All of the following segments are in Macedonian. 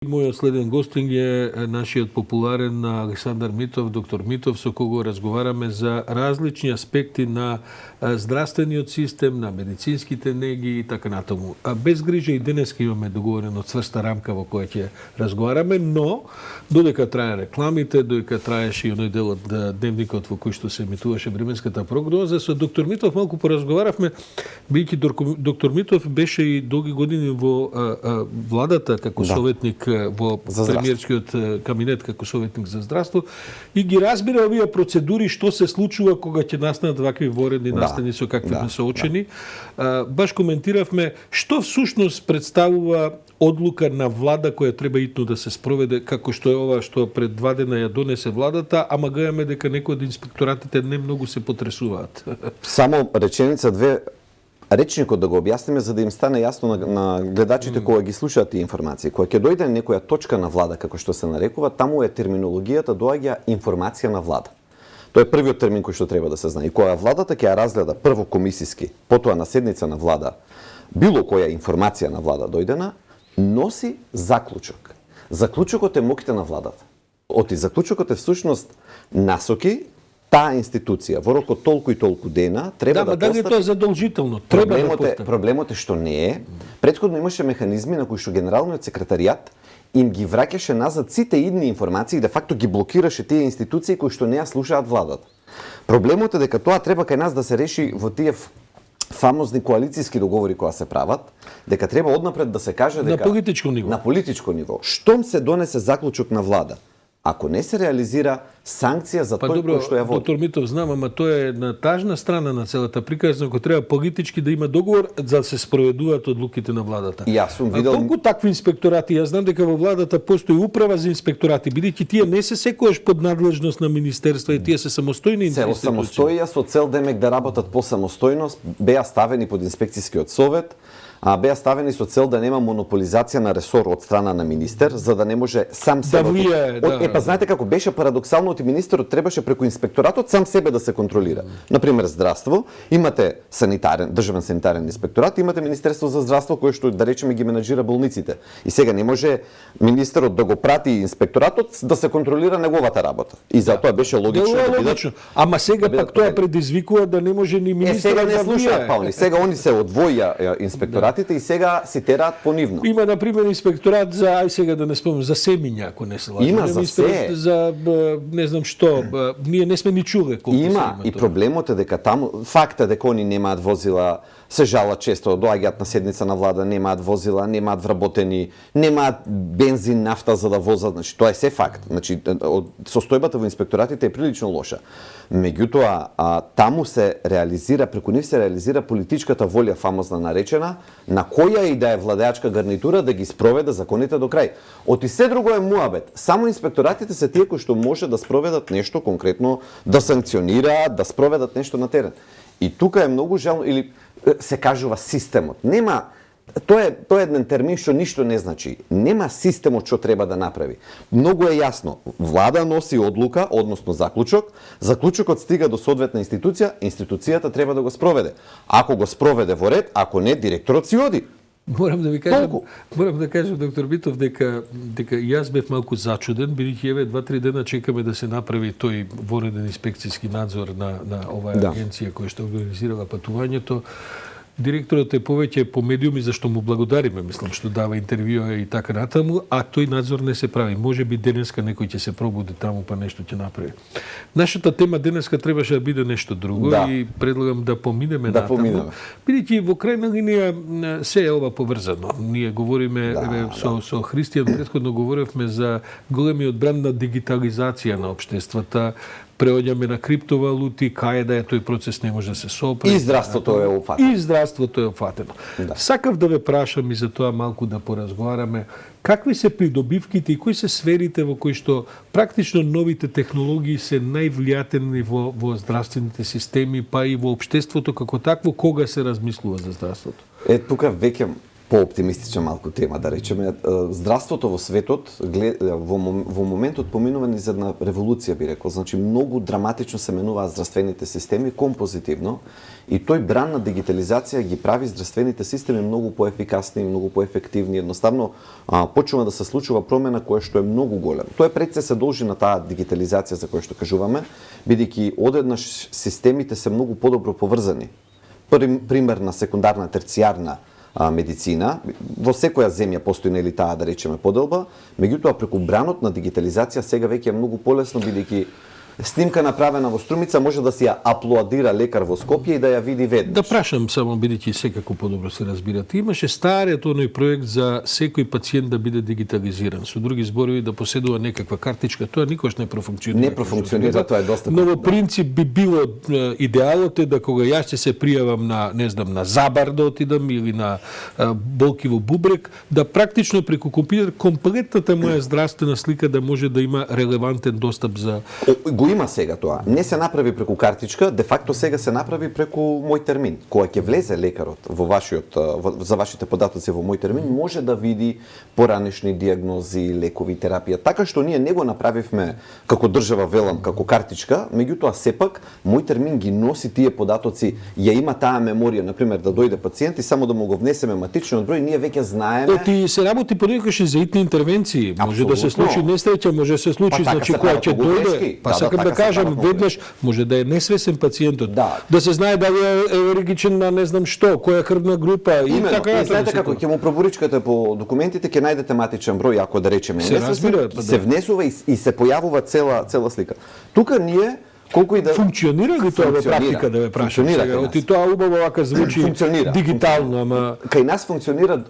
Мојот следен гостин е нашиот популарен Александар Митов, доктор Митов, со кого разговараме за различни аспекти на здравствениот систем, на медицинските неги и така натаму. Без грижа и денеска имаме договорено цврста рамка во која ќе разговараме, но додека трае рекламите, додека траеше и оној дел од дневникот во кој што се емитуваше временската прогноза, со доктор Митов малку поразговаравме, бидејќи доктор Митов беше и долги години во владата како советник во премиерскиот кабинет како советник за здравство и ги разбира овие процедури што се случува кога ќе настанат вакви воредни настани со какви сме соочени. Баш коментиравме што всушност представува одлука на влада која треба итно да се спроведе, како што е ова што пред 2 дена ја донесе владата, ама гајаме дека некои од инспекторатите не многу се потресуваат. Само реченица две, речникот да го објасниме за да им стане јасно на гледачите кога ги слушаат тие информации. Кога ќе дојде некоја точка на влада, како што се нарекува, таму е терминологијата доаѓа информација на влада. Тоа е првиот термин кој што треба да се знае. И кога владата ќе ја разгледа прво комисиски, потоа на седница на влада, било која информација на влада дојдена, носи заклучок. Заклучокот е моките на владата. Оти заклучокот е всушност насоки таа институција во рок од толку и толку дена треба да постави. Тоа е задолжително. Треба да постави. Проблемот е што не е. Претходно имаше механизми на кои што генералниот секретаријат им ги враќаше назад сите идни информации и де факто ги блокираше тие институции кои што не ја слушаат владата. Проблемот е дека тоа треба кај нас да се реши во тие фамозни коалициски договори кои се прават, дека треба однапред да се каже дека на политичко ниво. На политичко ниво. Штом се донесе заклучок на влада, ако не се реализира санкција за тој кој што ја води. Доктор Митов, знам, ама тоа е на тажна страна на целата приказна, ако треба политички да има договор за да се спроведуваат одлуките на владата. И јас сум видел колку такви инспекторати, јас знам дека во владата постои управа за инспекторати, бидејќи тие не се секогаш под надлежност на министерства и тие се самостојни институции. Самостоја со цел демек да работат по самостојност, беа ставени под инспекцијскиот совет, беа ставени со цел да нема монополизација на ресор од страна на министер, за да не може сам себе да влие, па знаете како беше парадоксално, оти министерот требаше преку инспекторатот сам себе да се контролира. Например, здравство, имате државен санитарен инспекторат, имате Министерство за здравство кое што да речеме ги менаџира болниците. И сега не може министерот да го прати инспекторатот да се контролира неговата работа. И затоа беше логично да бидат. Ама сега пак тоа предизвикува да не може ни министерот сега не слушаат, Павли. Сега они се одвоија инспекторатите и сега се тераат понивно. Има на пример инспекторат за сега да не спомнам за семиња, ако не се лажам. Има за се. За не знам што, ние не сме ни чуле колку има и проблемот е дека таму факт е дека они немаат возила, се жалат често, доаѓаат на седница на влада, немаат возила, немаат вработени, немаат бензин, нафта за да возат, значи тоа е се факт. Значи состојбата во инспекторатите е прилично лоша. Меѓутоа, таму се реализира, преку нив се реализира политичката волја фамозна наречена, на која и да е владеачка гарнитура да ги спроведе законите до крај. Оти се друго е муабет. Само инспекторатите се тие кои што може да спроведат нешто конкретно, да санкционираат, да спроведат нешто на терен. И тука е многу жално, или се кажува системот. Нема, тоа е еден термин што ништо не значи. Нема системот што треба да направи. Многу е јасно. Влада носи одлука, односно заклучок, заклучокот стига до соодветна институција, институцијата треба да го спроведе. Ако го спроведе во ред, ако не, директорот си оди. Морам да кажам, доктор Митов, дека јас бев малку зачуден, бидејќи еве 2-3 дена чекаме да се направи тој вореден инспекцијски надзор на оваа агенција која што организирала патувањето. Директорот е повеќе по медиуми зашто му благодариме, мислам, што дава интервјуа и така натаму, а тој надзор не се прави. Може би денеска некој ќе се пробуди таму па нешто ќе направи. Нашата тема денеска требаше да биде нешто друго и предлагам да поминеме натаму. Бидејќи во крајна линија се е ова поврзано. Ние говориме со Христијан претходно говоревме за големиот бренд на дигитализација на општествата, преоѓаме на криптовалути, кај да е тој процес не може да се сопре. И здравството е опфатено. И здравството е опфатено. Сакав да ве прашам и за тоа малку да поразговараме. Какви се придобивките и кои се сферите во кои што практично новите технологии се највлијателни во здравствените системи, па и во општеството како такво, кога се размислува за здравството? Тука веќе по-оптимистична малку тема, да речеме. Здравството во светот во моментот поминува низ една револуција, би рекол. Значи, многу драматично се менуваат здравствените системи композитивно и тој бран на дигитализација ги прави здравствените системи многу поефикасни, многу поефективни. Едноставно, почнува да се случува промена која што е многу голема. Тоа пред се должи на таа дигитализација за која што кажуваме, бидејќи одеднаш системите се многу подобро поврзани. Пример на секундарна, терцијарна медицина, во секоја земја постои нели таа, да речеме, поделба, меѓутоа преку бранот на дигитализација сега веќе е многу полесно, бидејќи снимка направена во Струмица може да си ја аплодира лекар во Скопје и да ја види веднаш. Да прашам само, бидејќи секако подобро се разбирате. Имаше стариот оној проект за секој пациент да биде дигитализиран. Со други зборови да поседува некаква картичка, тоа никош не профункционира. Не профункционира, тоа е доста. Но во принцип би било идеалот е да кога јас ќе се пријавам на, не знам, на Забар да отидам или на болки во бубрек, да практично преку компјутер комплетната моја здравствена слика да може да има релевантен достап за Го има сега тоа. Не се направи преку картичка, де факто сега се направи преку мој термин. Кога ќе влезе лекарот во за вашите податоци во мој термин, може да види поранешни диагнози, лекови, терапија. Така што ние не го направивме како држава, велам, како картичка, меѓутоа сепак мој термин ги носи тие податоци, ја има таа меморија, на пример да дојде пациент и само да му го внесеме матичниот број, ние веќе знаеме. Ти се работи понекогаш и за итни интервенции. Може да се случи несреќа, може да се случи, значи која ќе дојде, па сакам да кажам веднаш, може да е несвесен пациентот. Да се знае дали е алергичен на не знам што, која крвна група и така. И знаете како ќе му проборичкате по документите, ќе најдете матичен број, ако да речеме се внесува и се појавува цела слика. Тука ние колку и да функционира ли тоа во практика, да ве прашам сега? Оти тоа убаво вака звучи дигитално, ама кај нас функционира.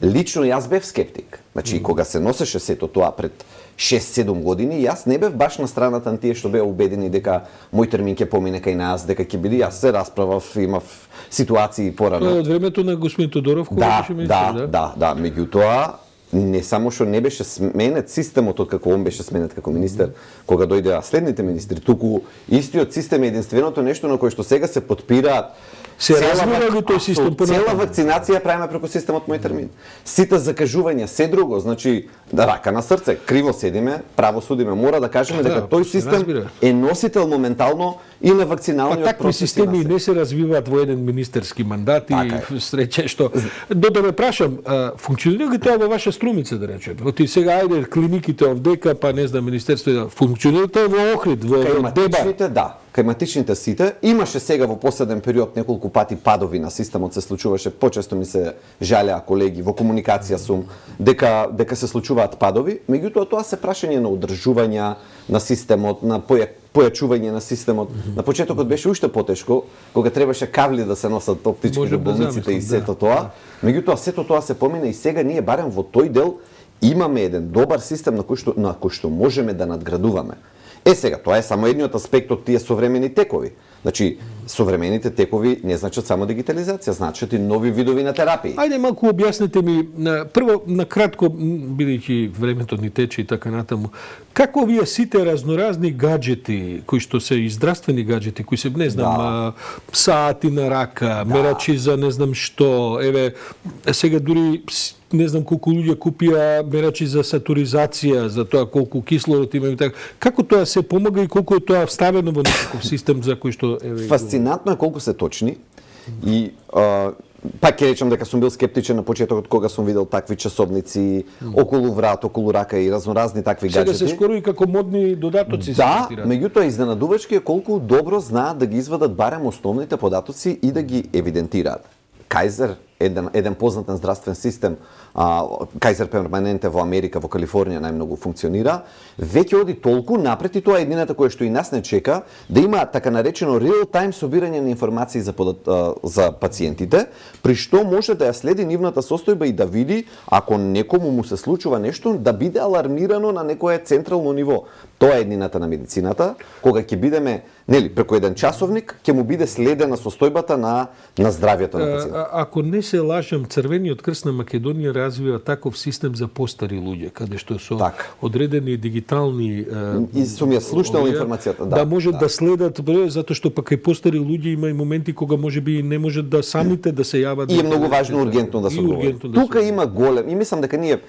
Лично јас бев скептик. Значи кога се носеше сето тоа пред 6-7 години, јас не бев баш на страната на тие што беа убедени дека мој термин ќе помине кај нас, дека ќе биде. Јас се расправав, имав ситуации порано. Тоа од времето на господин Тодоров, кога беше министер, да, меѓутоа не само што не беше сменет системот од како он беше сменет како министер, кога дојдеа следните министри, туку истиот систем е единственото нешто на кое што сега се подпираат. Се развива ли тој систем понатаму? Цела вакцинација правиме преку системот мој термин. Сите закажувања, се друго, значи да рака на срце, криво седиме, право судиме, мора да кажеме дека тој систем е носител моментално и на вакциналниот процес. Такви системи не се развиваат во еден министерски мандат и среќа што да ме прашам, функционира ли тоа во ваша Струмица, да речем? Оти сега ајде клиниките овдека, па не знам, министерството, функционира тоа во Охрид, во Деба? Да. Кај матичните сите имаше сега во последен период неколку пати падови на системот се случуваше, почесто ми се жалеа колеги, во комуникација сум дека се случуваат падови, меѓутоа тоа се прашање на одржување на системот, на појачување на системот. На почетокот беше уште потешко, кога требаше кабли да се носат оптички до болниците и сето тоа. Меѓутоа сето тоа се помина и сега ние барем во тој дел имаме еден добар систем на кој што можеме да надградуваме. Сега, тоа е само едниот аспект од тие современи текови. Значи, современите текови не значат само дигитализација, значат и нови видови на терапии. Ајде малку објаснете ми, прво, на кратко, бидејќи времето ни тече и така натаму, како овие сите разноразни гаджети, кои што се и здравствени гаджети, кои се, не знам, саати на рака, мерачи за не знам што, еве, сега дури не знам колку луѓе купија мерачи за сатуризација, за тоа колку кислород има и така. Како тоа се помага и колку е тоа вставено во некаков систем за кој што Фасцинантно е колку се точни и пак ќе речам дека сум бил скептичен на почетокот кога сум видел такви часовници околу врат, околу рака и разноразни такви гаджети. Сега се скоро и како модни додатоци се третираат. Меѓутоа изненадувачки е колку добро знаат да ги извадат барем основните податоци и да ги евидентираат. Кајзер, еден познатен здравствен систем, Кајзер перманенте во Америка, во Калифорнија најмногу функционира, веќе оди толку напред и тоа е едината која што и нас не чека, да има така наречено real-time собирање на информации за пациентите, при што може да ја следи нивната состојба и да види, ако некому му се случува нешто, да биде алармирано на некое централно ниво. Тоа е едината на медицината, кога ќе бидеме, преку еден часовник, ќе му биде следена состојбата на здравјето на пациентот. Ако не се лажам, Црвениот крст на Македонија развива таков систем за постари луѓе, каде што со одредени дигитални и сум ја слушнал информацијата, да можат да следат, затоа што пак кај постари луѓе има и моменти кога можеби не можат да самите да се јават. И е многу важно ургентно да се одговори. Тука има голем, и мислам дека ние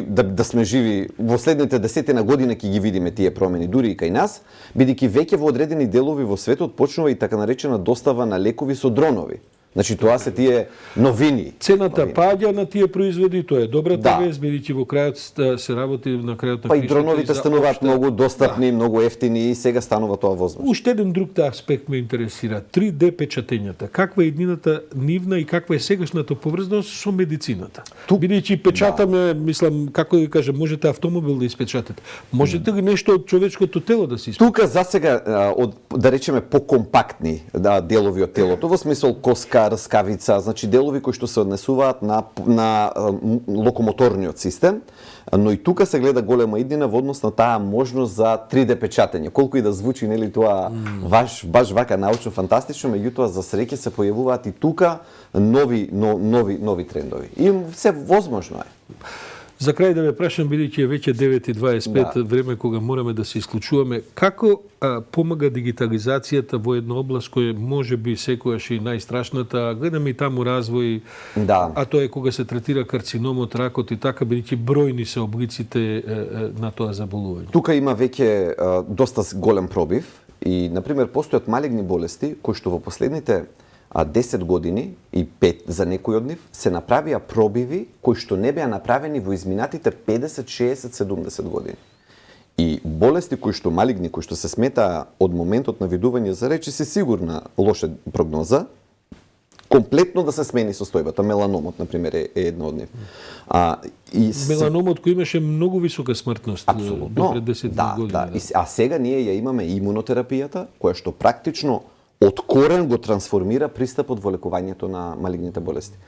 да сме живи во следните 10 години ќе ги видиме тие промени дури и кај нас, бидејќи веќе во одредени делови во светот почнува и така наречена достава на лекови со дронови. Значи тоа се тие новини. Цената паѓа на тие производи, тоа е добрата вест, бидејќи во крајот се работи на крајот на кришта. Па и дроновите стануваат многу достапни, многу ефтини и сега станува тоа возможно. Уште еден друг аспект ме интересира, 3D печатењата. Каква е еднината нивна и каква е сегашната поврзаност со медицината? Бидејќи печатаме, мислам, како да кажам, можете автомобил да испечатате. Можете ли нешто од човечкото тело да се испечатате? Тука засега да речеме покомпактни делови од телото, во смисол коска, раскавица, значи делови кои што се однесуваат на локомоторниот систем, но и тука се гледа голема иднина во однос на таа можност за 3D печатење. Колку и да звучи нели тоа баш вака научно фантастично, меѓутоа за среќа се појавуваат и тука нови трендови. И се возможно е. За крај да ве прашам, бидејќи е веќе 9:25, време кога мораме да се исклучуваме, како помага дигитализацијата во една област која може би секојаш и најстрашната, гледаме и таму развој, а тоа е кога се третира карциномот, ракот и така, бидејќи бројни се облиците на тоа заболување. Тука има веќе доста голем пробив и, например, постојат малигни болести кои што во последните 10 години и 5 за некои од нив се направија пробиви кои што не беа направени во изминатите 50, 60, 70 години. И болести кои што малигни, кои што се сметаа од моментот на видување за речи се сигурна лоша прогноза, комплетно да се смени состојбата. Меланомот, например, е една од нив. Меланомот кој имаше многу висока смртност до пред 10 години. А сега ние ја имаме имунотерапијата, која што практично од корен го трансформира пристапот во лекувањето на малигните болести.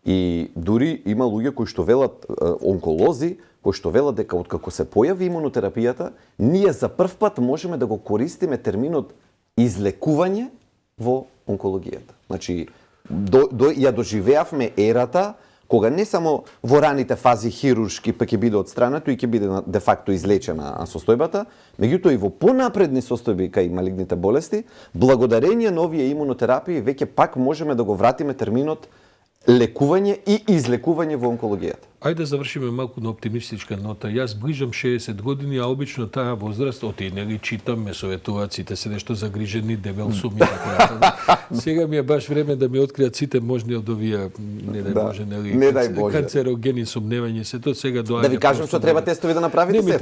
И дури има луѓе кои што велат, онколози, кои што велат дека откако се појави имунотерапијата, ние за прв пат можеме да го користиме терминот излекување во онкологијата. Значи, ја доживеавме ерата кога не само во раните фази хируршки па ќе биде отстранато и ќе биде де факто излечена состојбата, меѓутоа и во понапредни состојби кај малигните болести, благодарение на овие имунотерапии веќе пак можеме да го вратиме терминот лекување и излекување во онкологијата. Ајде да завршиме малку на оптимистичка нота. Јас ближам 60 години, а обично таа возраст, нели читам, ме советуваат, сите се нешто загрижени, дебел сум и така. Сега ми е баш време да ми откријат сите можни од овие, не дај Боже, нели, канцерогени сомневања, сето сега доаѓа. Да ви кажам што треба тестови да направите се. Не ми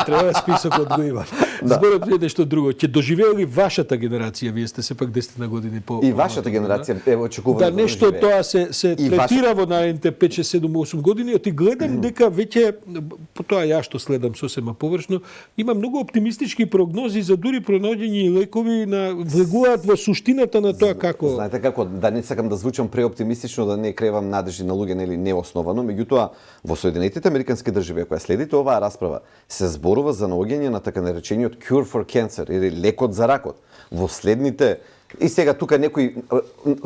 треба, списокот го имам. Зборот е нешто друго. Ќе доживеели вашата генерација, вие сте сепак 10 на години по. И вашата генерација ево очекуваме да нешто тоа се третира во наредните 5, 6, 7, 8 години, ти гледам дека веќе, по тоа ја што следам сосема површно, има многу оптимистички прогнози за дури пронаоѓање и лекови влегуваат во суштината на тоа како. Знаете како, да не сакам да звучам преоптимистично, да не кревам надежди на луѓе нели неосновано, меѓутоа во Соединетите Американски држави, која следите оваа расправа, се зборува за наоѓање на така наречениот cure for cancer или лекот за ракот. Во следните и сега тука некои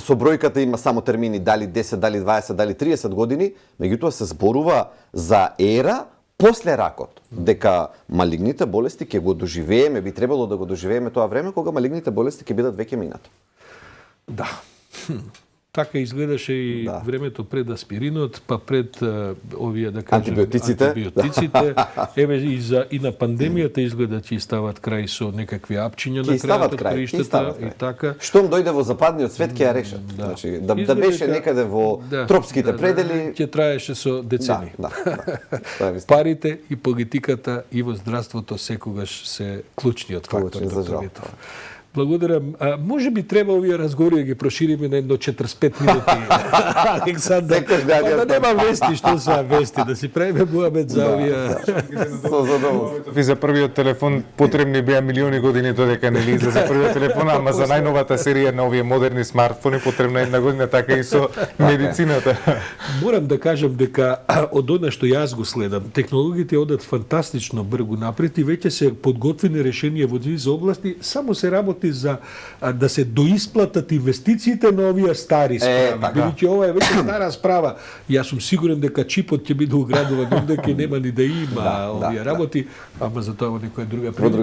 со бројката има само термини дали 10, дали 20, дали 30 години, меѓутоа се зборува за ера после ракот, дека малигните болести ќе го доживееме, би требало да го доживееме тоа време кога малигните болести ќе бидат веќе минато. Да. Така изгледаше и времето пред аспиринот, па пред овие да кажем антибиотиците. Еве и на пандемијата изгледа ќе стават крај со некакви апчиња на крајот од краиштата и така. Штом дојде во западниот свет ќе ја решат. Значи да беше некаде во тропските предели, ќе траеше со децени. Парите и политиката и во здравството секогаш се клучниот фактор. Благодарам. Може би треба овие разговори да ги прошириме на едно 45 минути. Александар, да нема вести, што се вести, да си правиме муабет за овие. Ви за првиот телефон потребни беа милиони години додека не излезе за првиот телефон, ама за најновата серија на овие модерни смартфони потребна една година, така и со медицината. Морам да кажам дека од она што јас го следам, технологиите одат фантастично брзо напред и веќе се подготвени решенија во низ области, само се работи работи за да се доисплатат инвестициите на овие стари справи. така. Бидејќи ова е веќе стара справа. Јас сум сигурен дека чипот ќе биде уградуван овде, ќе нема ни да има овие работи, ама за тоа во некоја друга прилика.